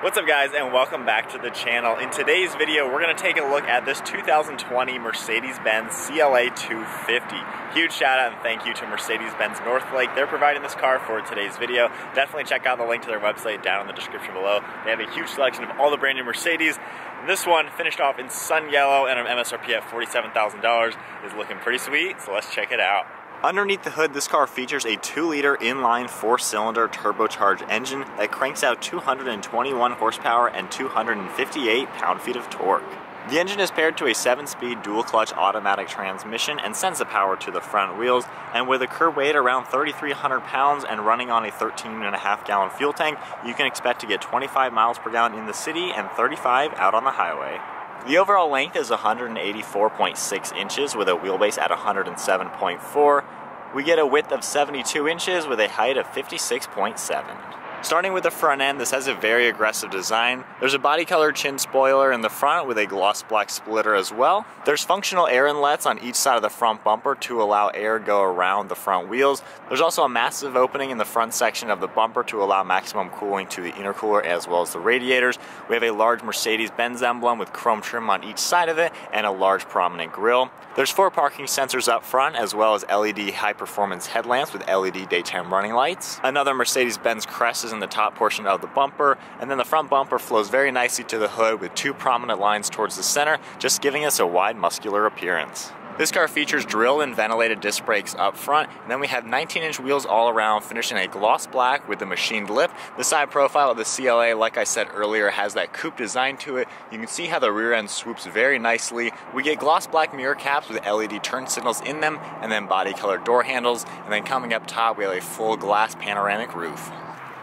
What's up guys, and welcome back to the channel. In today's video, we're going to take a look at this 2020 Mercedes-Benz CLA 250. Huge shout out and thank you to Mercedes-Benz Northlake. They're providing this car for today's video. Definitely check out the link to their website down in the description below. They have a huge selection of all the brand new Mercedes. This one, finished off in sun yellow and an MSRP at $47,000, is looking pretty sweet, so let's check it out. Underneath the hood, this car features a 2-liter inline 4-cylinder turbocharged engine that cranks out 221 horsepower and 258 pound-feet of torque. The engine is paired to a 7-speed dual-clutch automatic transmission and sends the power to the front wheels, and with a curb weight around 3,300 pounds and running on a 13.5-gallon fuel tank, you can expect to get 25 miles per gallon in the city and 35 out on the highway. The overall length is 184.6 inches with a wheelbase at 107.4. We get a width of 72 inches with a height of 56.7. Starting with the front end, this has a very aggressive design. There's a body colored chin spoiler in the front with a gloss black splitter as well. There's functional air inlets on each side of the front bumper to allow air to go around the front wheels. There's also a massive opening in the front section of the bumper to allow maximum cooling to the intercooler as well as the radiators. We have a large Mercedes-Benz emblem with chrome trim on each side of it and a large prominent grille. There's 4 parking sensors up front as well as LED high-performance headlamps with LED daytime running lights. Another Mercedes-Benz crest is in the top portion of the bumper, and then the front bumper flows very nicely to the hood with 2 prominent lines towards the center, just giving us a wide muscular appearance. This car features drilled and ventilated disc brakes up front, and then we have 19-inch wheels all around, finished in a gloss black with the machined lip. The side profile of the CLA, like I said earlier, has that coupe design to it. You can see how the rear end swoops very nicely. We get gloss black mirror caps with LED turn signals in them, and then body colored door handles, and then coming up top we have a full glass panoramic roof.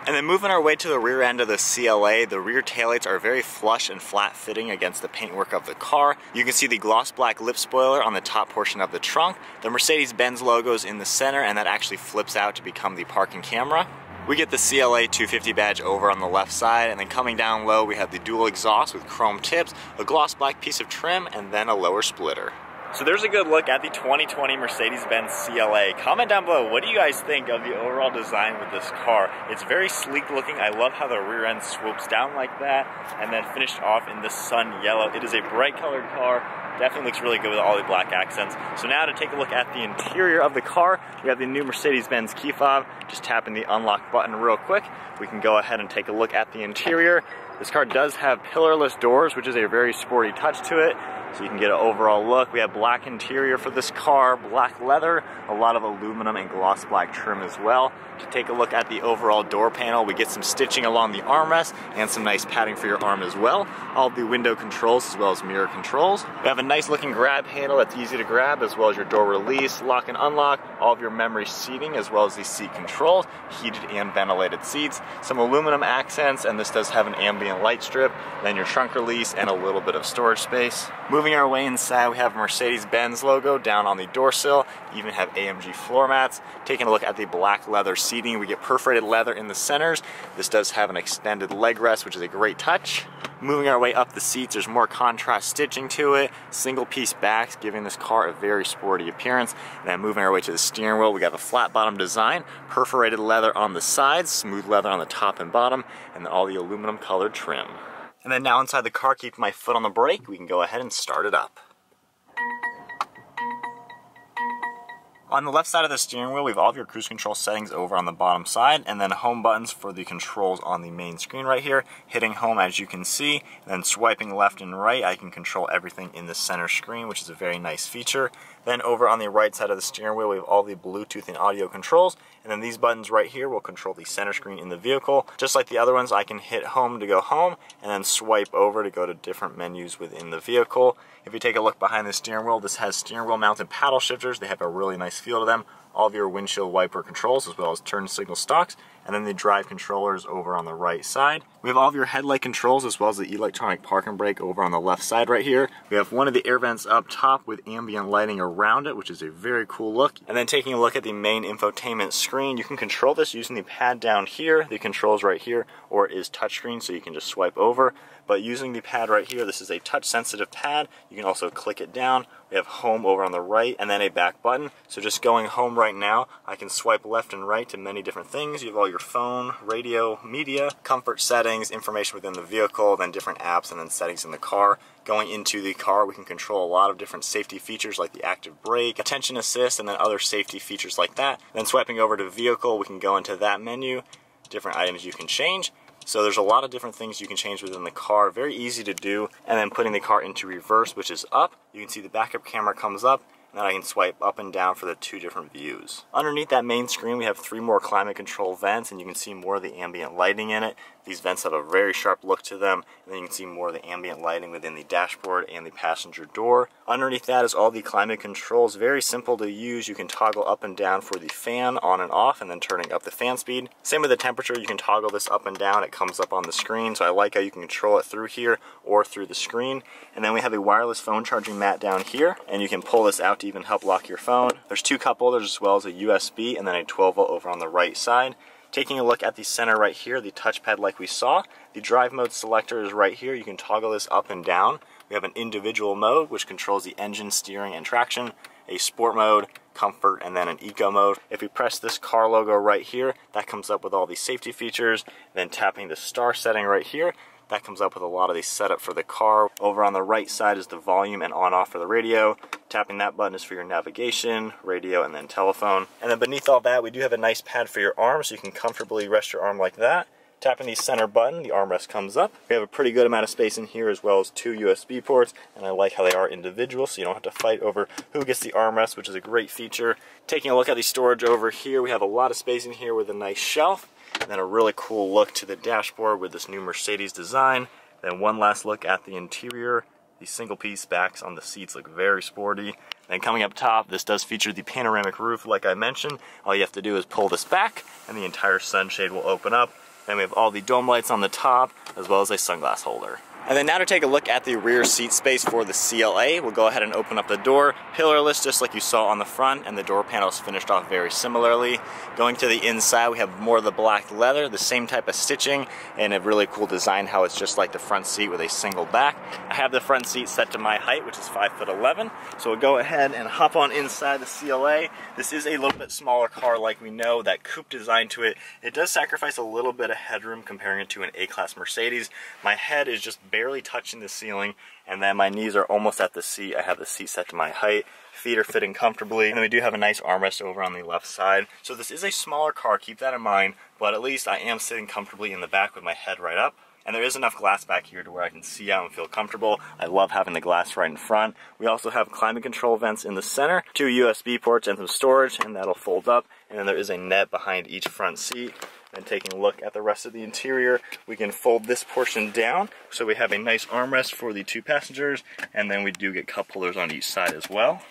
And then moving our way to the rear end of the CLA, the rear taillights are very flush and flat fitting against the paintwork of the car. You can see the gloss black lip spoiler on the top portion of the trunk. The Mercedes-Benz logo is in the center, and that actually flips out to become the parking camera. We get the CLA 250 badge over on the left side, and then coming down low we have the dual exhaust with chrome tips, a gloss black piece of trim, and then a lower splitter. So there's a good look at the 2020 Mercedes-Benz CLA. Comment down below, what do you guys think of the overall design with this car? It's very sleek looking. I love how the rear end swoops down like that and then finished off in the sun yellow. It is a bright colored car. Definitely looks really good with all the black accents. So now to take a look at the interior of the car, we have the new Mercedes-Benz key fob. Just tapping the unlock button real quick, we can go ahead and take a look at the interior. This car does have pillarless doors, which is a very sporty touch to it. So you can get an overall look. We have black interior for this car, black leather, a lot of aluminum and gloss black trim as well. To take a look at the overall door panel, we get some stitching along the armrest and some nice padding for your arm as well. All of the window controls as well as mirror controls. We have a nice looking grab handle that's easy to grab, as well as your door release, lock and unlock, all of your memory seating as well as the seat controls, heated and ventilated seats, some aluminum accents, and this does have an ambient light strip, then your trunk release and a little bit of storage space. Moving our way inside, we have a Mercedes-Benz logo down on the door sill. You even have AMG floor mats. Taking a look at the black leather seating, we get perforated leather in the centers. This does have an extended leg rest, which is a great touch. Moving our way up the seats, there's more contrast stitching to it. Single piece backs, giving this car a very sporty appearance. And then moving our way to the steering wheel, we got a flat bottom design, perforated leather on the sides, smooth leather on the top and bottom, and then all the aluminum colored trim. And then now inside the car, keeping my foot on the brake, we can go ahead and start it up. On the left side of the steering wheel, we have all of your cruise control settings over on the bottom side, and then home buttons for the controls on the main screen right here. Hitting home, as you can see, and then swiping left and right, I can control everything in the center screen, which is a very nice feature. Then over on the right side of the steering wheel, we have all the Bluetooth and audio controls, and then these buttons right here will control the center screen in the vehicle. Just like the other ones, I can hit home to go home, and then swipe over to go to different menus within the vehicle. If you take a look behind the steering wheel, this has steering wheel mounted paddle shifters. They have a really nice feel to them. All of your windshield wiper controls as well as turn signal stalks, and then the drive controllers over on the right side. We have all of your headlight controls as well as the electronic parking brake over on the left side right here. We have one of the air vents up top with ambient lighting around it, which is a very cool look. And then taking a look at the main infotainment screen, you can control this using the pad down here. The controls right here, or it is touchscreen, so you can just swipe over. But using the pad right here, this is a touch sensitive pad. You can also click it down, We have home over on the right, and then a back button. So just going home right now, I can swipe left and right to many different things. You have all your phone, radio, media, comfort settings, information within the vehicle, then different apps, and then settings in the car. Going into the car, we can control a lot of different safety features like the active brake, attention assist, and then other safety features like that. Then swiping over to vehicle, we can go into that menu, different items you can change. So there's a lot of different things you can change within the car, very easy to do. And then putting the car into reverse, which is up, you can see the backup camera comes up, and then I can swipe up and down for the two different views. Underneath that main screen, we have 3 more climate control vents, and you can see more of the ambient lighting in it. These vents have a very sharp look to them, and then you can see more of the ambient lighting within the dashboard and the passenger door. Underneath that is all the climate controls, very simple to use. You can toggle up and down for the fan on and off, and then turning up the fan speed. Same with the temperature, you can toggle this up and down, it comes up on the screen, so I like how you can control it through here or through the screen. And then we have a wireless phone charging mat down here, and you can pull this out to even help lock your phone. There's 2 cup holders as well as a USB, and then a 12 volt over on the right side. Taking a look at the center right here, the touchpad like we saw, the drive mode selector is right here. You can toggle this up and down. We have an individual mode, which controls the engine, steering, and traction, a sport mode, comfort, and then an eco mode. If we press this car logo right here, that comes up with all the safety features. Then tapping the star setting right here, that comes up with a lot of the setup for the car. Over on the right side is the volume and on-off for the radio. Tapping that button is for your navigation, radio, and then telephone. And then beneath all that, we do have a nice pad for your arm, so you can comfortably rest your arm like that. Tapping the center button, the armrest comes up. We have a pretty good amount of space in here, as well as 2 USB ports, and I like how they are individual, so you don't have to fight over who gets the armrest, which is a great feature. Taking a look at the storage over here, we have a lot of space in here with a nice shelf. And then a really cool look to the dashboard with this new Mercedes design. Then one last look at the interior. The single piece backs on the seats look very sporty. Then coming up top, this does feature the panoramic roof like I mentioned. All you have to do is pull this back and the entire sunshade will open up. Then we have all the dome lights on the top as well as a sunglass holder. And then now to take a look at the rear seat space for the CLA, we'll go ahead and open up the door. Pillarless, just like you saw on the front, and the door panels finished off very similarly. Going to the inside, we have more of the black leather, the same type of stitching, and a really cool design how it's just like the front seat with a single back. I have the front seat set to my height, which is 5'11", so we'll go ahead and hop on inside the CLA. This is a little bit smaller car like we know, that coupe design to it. It does sacrifice a little bit of headroom comparing it to an A-Class Mercedes. My head is just barely touching the ceiling, and then my knees are almost at the seat. I have the seat set to my height. Feet are fitting comfortably, and then we do have a nice armrest over on the left side. So this is a smaller car, keep that in mind, but at least I am sitting comfortably in the back with my head right up. And there is enough glass back here to where I can see out and feel comfortable. I love having the glass right in front. We also have climate control vents in the center, 2 USB ports and some storage, and that'll fold up. And then there is a net behind each front seat. And taking a look at the rest of the interior, we can fold this portion down. So we have a nice armrest for the 2 passengers, and then we do get cup holders on each side as well.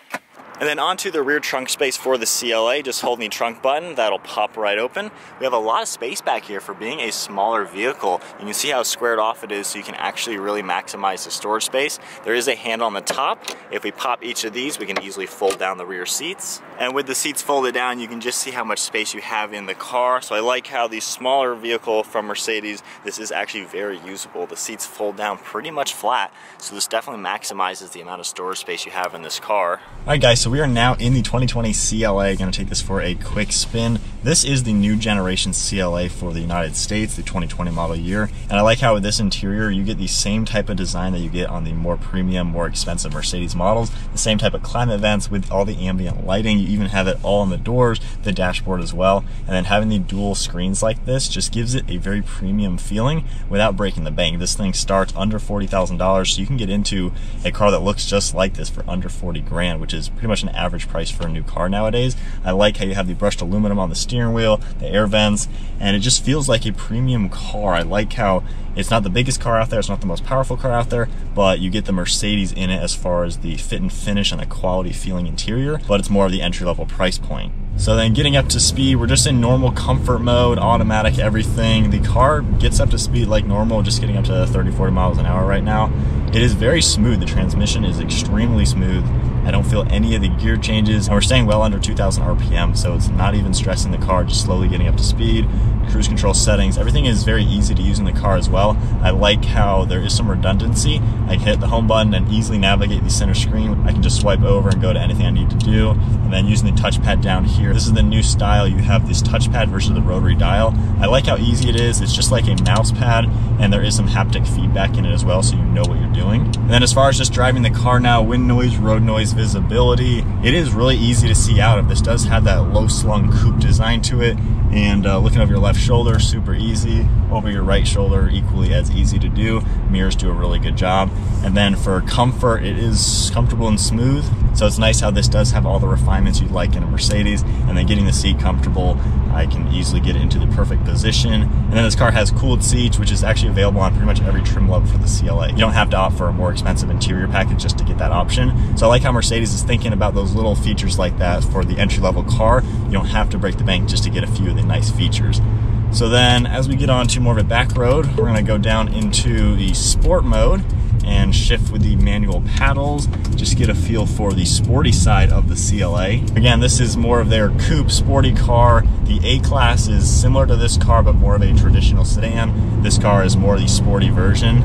And then onto the rear trunk space for the CLA, just holding the trunk button, that'll pop right open. We have a lot of space back here for being a smaller vehicle. You can see how squared off it is, so you can actually really maximize the storage space. There is a handle on the top. If we pop each of these, we can easily fold down the rear seats. And with the seats folded down, you can just see how much space you have in the car. So I like how the smaller vehicle from Mercedes, this is actually very usable. The seats fold down pretty much flat, so this definitely maximizes the amount of storage space you have in this car. Alright guys, so we are now in the 2020 CLA. Going to take this for a quick spin. This is the new generation CLA for the United States, the 2020 model year. And I like how with this interior, you get the same type of design that you get on the more premium, more expensive Mercedes models. The same type of climate vents with all the ambient lighting. You even have it all on the doors, the dashboard as well. And then having the dual screens like this just gives it a very premium feeling without breaking the bank. This thing starts under $40,000, so you can get into a car that looks just like this for under 40 grand, which is pretty much an average price for a new car nowadays. I like how you have the brushed aluminum on the steering wheel, the air vents, and it just feels like a premium car. I like how it's not the biggest car out there, it's not the most powerful car out there, but you get the Mercedes in it as far as the fit and finish and the quality feeling interior, but it's more of the entry-level price point. So then getting up to speed, we're just in normal comfort mode, automatic everything. The car gets up to speed like normal, just getting up to 30-40 miles an hour right now. It is very smooth. The transmission is extremely smooth. I don't feel any of the gear changes, and we're staying well under 2,000 RPM, so it's not even stressing the car, just slowly getting up to speed. Cruise control settings, everything is very easy to use in the car as well. I like how there is some redundancy. I can hit the home button and easily navigate the center screen. I can just swipe over and go to anything I need to do. And then using the touchpad down here, this is the new style. You have this touchpad versus the rotary dial. I like how easy it is. It's just like a mouse pad, and there is some haptic feedback in it as well, so you know what you're doing. And then as far as just driving the car now, wind noise, road noise, visibility, it is really easy to see out of. This does have that low slung coupe design to it, and looking over your left shoulder, super easy. Over your right shoulder, equally as easy to do. Mirrors do a really good job. And then for comfort, it is comfortable and smooth. So it's nice how this does have all the refinements you'd like in a Mercedes. And then getting the seat comfortable, I can easily get it into the perfect position. And then this car has cooled seats, which is actually available on pretty much every trim level for the CLA. You don't have to opt for a more expensive interior package just to get that option. So I like how Mercedes is thinking about those little features like that for the entry-level car. You don't have to break the bank just to get a few of the nice features. So then as we get on to more of a back road, we're gonna go down into the sport mode and shift with the manual paddles, just get a feel for the sporty side of the CLA. Again, this is more of their coupe sporty car. The A-Class is similar to this car, but more of a traditional sedan. This car is more the sporty version.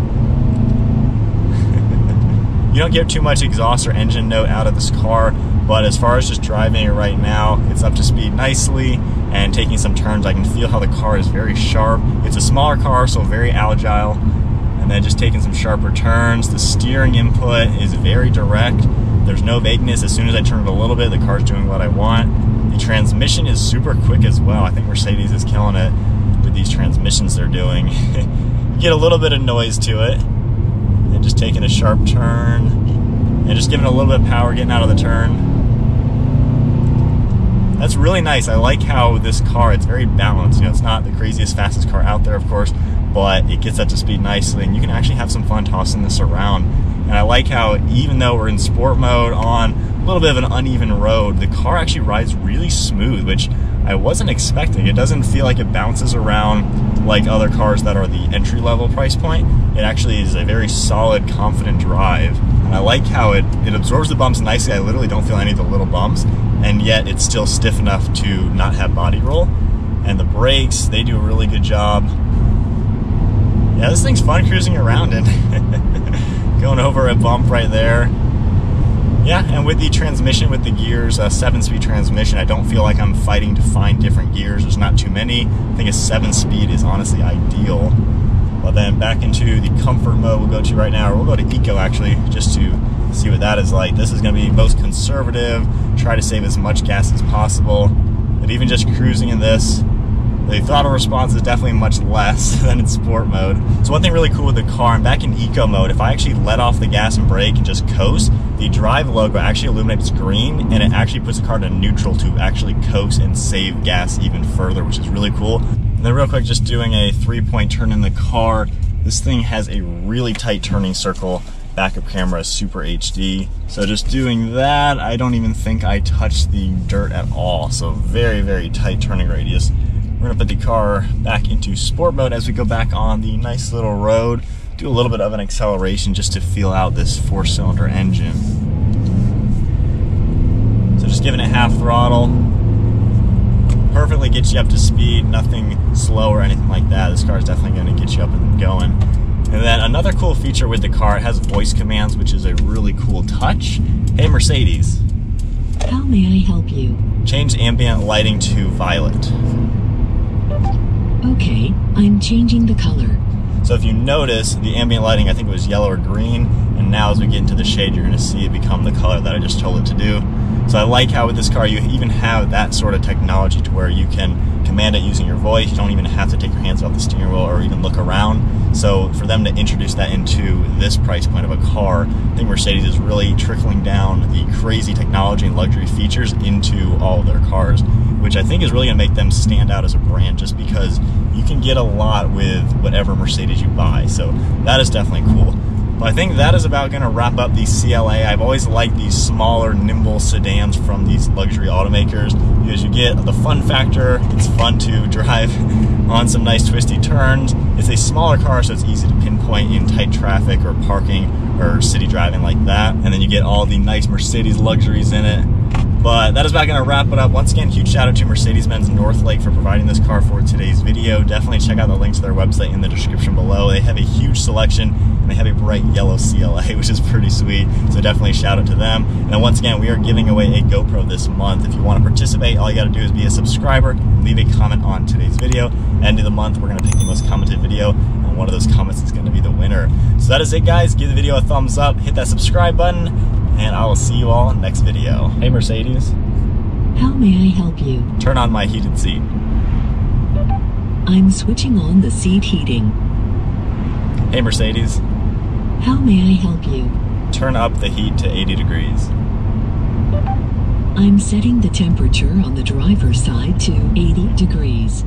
You don't get too much exhaust or engine note out of this car, but as far as just driving it right now, it's up to speed nicely, and taking some turns, I can feel how the car is very sharp. It's a smaller car, so very agile, and then just taking some sharper turns. The steering input is very direct. There's no vagueness. As soon as I turn it a little bit, the car's doing what I want. The transmission is super quick as well. I think Mercedes is killing it with these transmissions they're doing. You get a little bit of noise to it, and just taking a sharp turn, and just giving it a little bit of power getting out of the turn. That's really nice. I like how this car, it's very balanced. You know, it's not the craziest, fastest car out there, of course, but it gets up to speed nicely, and you can actually have some fun tossing this around. And I like how, even though we're in sport mode on a little bit of an uneven road, the car actually rides really smooth, which I wasn't expecting. It doesn't feel like it bounces around like other cars that are the entry-level price point. It actually is a very solid, confident drive. And I like how it absorbs the bumps nicely. I literally don't feel any of the little bumps, and yet it's still stiff enough to not have body roll. And the brakes, they do a really good job. Yeah, this thing's fun cruising around in. Going over a bump right there. Yeah, and with the transmission, with the gears, a 7-speed transmission, I don't feel like I'm fighting to find different gears. There's not too many. I think a 7-speed is honestly ideal. But then back into the comfort mode we'll go to right now, or we'll go to Eco actually, just to see what that is like. This is going to be most conservative, try to save as much gas as possible. But even just cruising in this, the throttle response is definitely much less than in sport mode. So one thing really cool with the car, I'm back in Eco mode, if I actually let off the gas and brake and just coast, the drive logo actually illuminates green, and it actually puts the car to neutral to actually coast and save gas even further, which is really cool. And then real quick, just doing a 3-point turn in the car. This thing has a really tight turning circle. Backup camera is super HD. So just doing that, I don't even think I touched the dirt at all. So very, very tight turning radius. We're gonna put the car back into sport mode as we go back on the nice little road. Do a little bit of an acceleration just to feel out this 4-cylinder engine. So just giving it half throttle. Perfectly gets you up to speed, nothing slow or anything like that. This car is definitely gonna get you up and going. And then another cool feature with the car, it has voice commands, which is a really cool touch. Hey Mercedes. How may I help you? Change ambient lighting to violet. Okay, I'm changing the color. So if you notice, the ambient lighting, I think it was yellow or green, and now as we get into the shade, you're gonna see it become the color that I just told it to do. So I like how with this car, you even have that sort of technology to where you can command it using your voice. You don't even have to take your hands off the steering wheel or even look around. So for them to introduce that into this price point of a car, I think Mercedes is really trickling down the crazy technology and luxury features into all of their cars, which I think is really gonna make them stand out as a brand, just because you can get a lot with whatever Mercedes you buy. So that is definitely cool. Well, I think that is about going to wrap up the CLA. I've always liked these smaller, nimble sedans from these luxury automakers because you get the fun factor. It's fun to drive on some nice twisty turns. It's a smaller car, so it's easy to pinpoint in tight traffic or parking or city driving like that. And then you get all the nice Mercedes luxuries in it. But that is about going to wrap it up. Once again, huge shout out to Mercedes-Benz Northlake for providing this car for today's video. Definitely check out the link to their website in the description below. They have a huge selection and they have a bright yellow CLA, which is pretty sweet. So definitely shout out to them. And then once again, we are giving away a GoPro this month. If you want to participate, all you got to do is be a subscriber, leave a comment on today's video. End of the month, we're going to pick the most commented video, and one of those comments is going to be the winner. So that is it, guys. Give the video a thumbs up, hit that subscribe button, and I will see you all in the next video. Hey Mercedes. How may I help you? Turn on my heated seat. I'm switching on the seat heating. Hey Mercedes. How may I help you? Turn up the heat to 80 degrees. I'm setting the temperature on the driver's side to 80 degrees.